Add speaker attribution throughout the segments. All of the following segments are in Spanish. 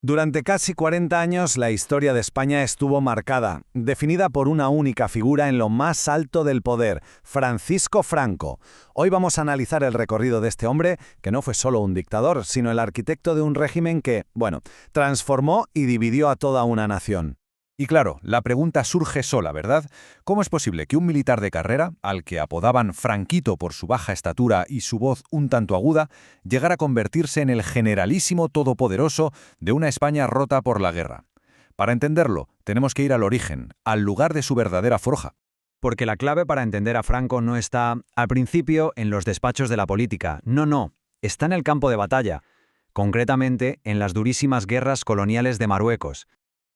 Speaker 1: Durante casi 40 años la historia de España estuvo marcada, definida por una única figura en lo más alto del poder, Francisco Franco. Hoy vamos a analizar el recorrido de este hombre, que no fue solo un dictador, sino el arquitecto de un régimen que, transformó y dividió a toda una nación.
Speaker 2: Y claro, la pregunta surge sola, ¿verdad? ¿Cómo es posible que un militar de carrera, al que apodaban Franquito por su baja estatura y su voz un tanto aguda, llegara a convertirse en el generalísimo todopoderoso de una España rota por la guerra? Para entenderlo, tenemos que ir al origen, al lugar de su verdadera forja.
Speaker 3: Porque la clave para entender a Franco no está, al principio, en los despachos de la política. No, está en el campo de batalla. Concretamente, en las durísimas guerras coloniales de Marruecos.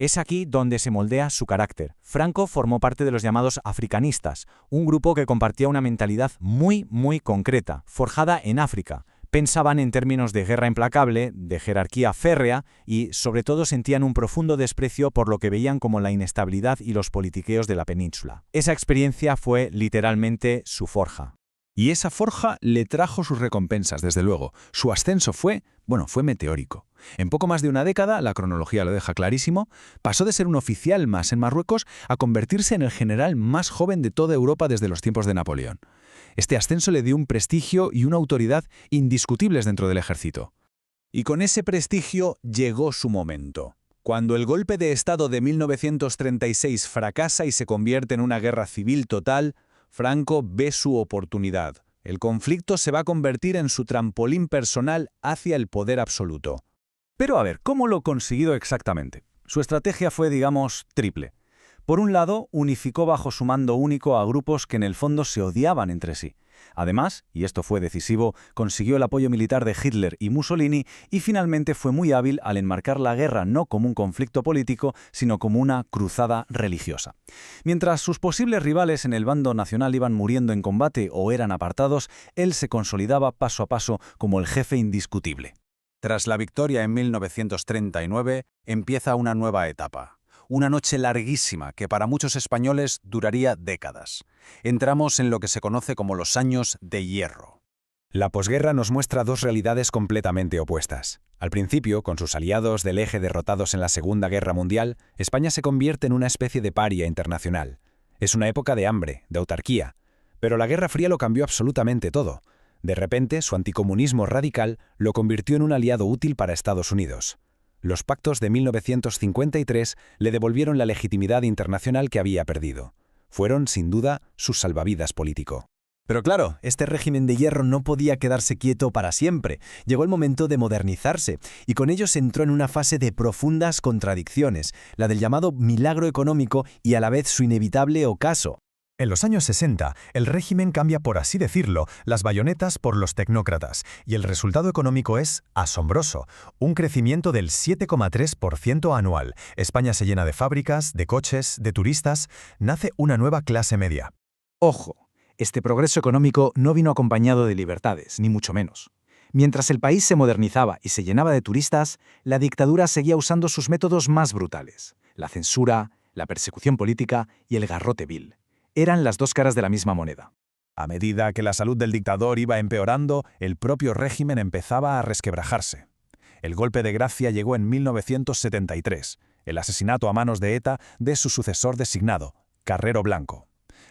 Speaker 4: Es aquí donde se moldea su carácter. Franco formó parte de los llamados africanistas, un grupo que compartía una mentalidad muy concreta, forjada en África. Pensaban en términos de guerra implacable, de jerarquía férrea y, sobre todo, sentían un profundo desprecio por lo que veían como la inestabilidad y los politiqueos de la península. Esa experiencia fue, literalmente, su forja.
Speaker 2: Y esa forja le trajo sus recompensas, desde luego. Su ascenso fue meteórico. En poco más de una década, la cronología lo deja clarísimo, pasó de ser un oficial más en Marruecos a convertirse en el general más joven de toda Europa desde los tiempos de Napoleón. Este ascenso le dio un prestigio y una autoridad indiscutibles dentro del ejército.
Speaker 1: Y con ese prestigio llegó su momento. Cuando el golpe de Estado de 1936 fracasa y se convierte en una guerra civil total, Franco ve su oportunidad. El conflicto se va a convertir en su trampolín personal hacia el poder absoluto.
Speaker 2: Pero a ver, ¿cómo lo consiguió exactamente? Su estrategia fue, triple. Por un lado, unificó bajo su mando único a grupos que en el fondo se odiaban entre sí. Además, y esto fue decisivo, consiguió el apoyo militar de Hitler y Mussolini y finalmente fue muy hábil al enmarcar la guerra no como un conflicto político, sino como una cruzada religiosa. Mientras sus posibles rivales en el bando nacional iban muriendo en combate o eran apartados, él se consolidaba paso a paso como el jefe indiscutible.
Speaker 1: Tras la victoria en 1939, empieza una nueva etapa. Una noche larguísima que para muchos españoles duraría décadas. Entramos en lo que se conoce como los años de hierro.
Speaker 5: La posguerra nos muestra dos realidades completamente opuestas. Al principio, con sus aliados del eje derrotados en la Segunda Guerra Mundial, España se convierte en una especie de paria internacional. Es una época de hambre, de autarquía. Pero la Guerra Fría lo cambió absolutamente todo. De repente, su anticomunismo radical lo convirtió en un aliado útil para Estados Unidos. Los pactos de 1953 le devolvieron la legitimidad internacional que había perdido. Fueron, sin duda, su salvavidas político.
Speaker 4: Pero claro, este régimen de hierro no podía quedarse quieto para siempre. Llegó el momento de modernizarse, y con ello se entró en una fase de profundas contradicciones, la del llamado milagro económico y a la vez su inevitable ocaso.
Speaker 6: En los años 60, el régimen cambia, por así decirlo, las bayonetas por los tecnócratas, y el resultado económico es asombroso, un crecimiento del 7,3% anual. España se llena de fábricas, de coches, de turistas, nace una nueva clase media.
Speaker 3: Ojo, este progreso económico no vino acompañado de libertades, ni mucho menos. Mientras el país se modernizaba y se llenaba de turistas, la dictadura seguía usando sus métodos más brutales: la censura, la persecución política y el garrote vil. Eran las dos caras de la misma moneda.
Speaker 2: A medida que la salud del dictador iba empeorando, el propio régimen empezaba a resquebrajarse. El golpe de gracia llegó en 1973, el asesinato a manos de ETA de su sucesor designado, Carrero Blanco.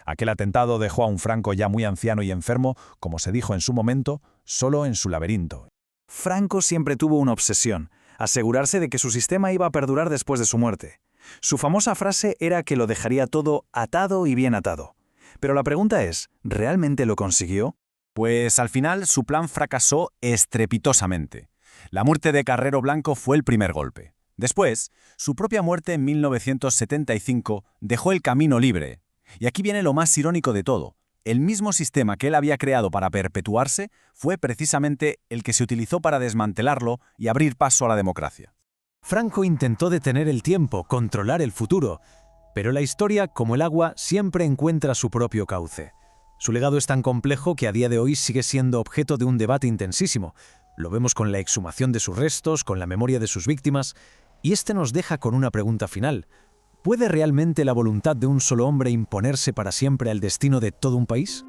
Speaker 2: Aquel atentado dejó a un Franco ya muy anciano y enfermo, como se dijo en su momento, solo en su laberinto.
Speaker 3: Franco siempre tuvo una obsesión: asegurarse de que su sistema iba a perdurar después de su muerte. Su famosa frase era que lo dejaría todo atado y bien atado. Pero la pregunta es, ¿realmente lo consiguió?
Speaker 1: Pues al final su plan fracasó estrepitosamente. La muerte de Carrero Blanco fue el primer golpe. Después, su propia muerte en 1975 dejó el camino libre. Y aquí viene lo más irónico de todo. El mismo sistema que él había creado para perpetuarse fue precisamente el que se utilizó para desmantelarlo y abrir paso a la democracia.
Speaker 4: Franco intentó detener el tiempo, controlar el futuro, pero la historia, como el agua, siempre encuentra su propio cauce. Su legado es tan complejo que a día de hoy sigue siendo objeto de un debate intensísimo. Lo vemos con la exhumación de sus restos, con la memoria de sus víctimas, y este nos deja con una pregunta final. ¿Puede realmente la voluntad de un solo hombre imponerse para siempre al destino de todo un país?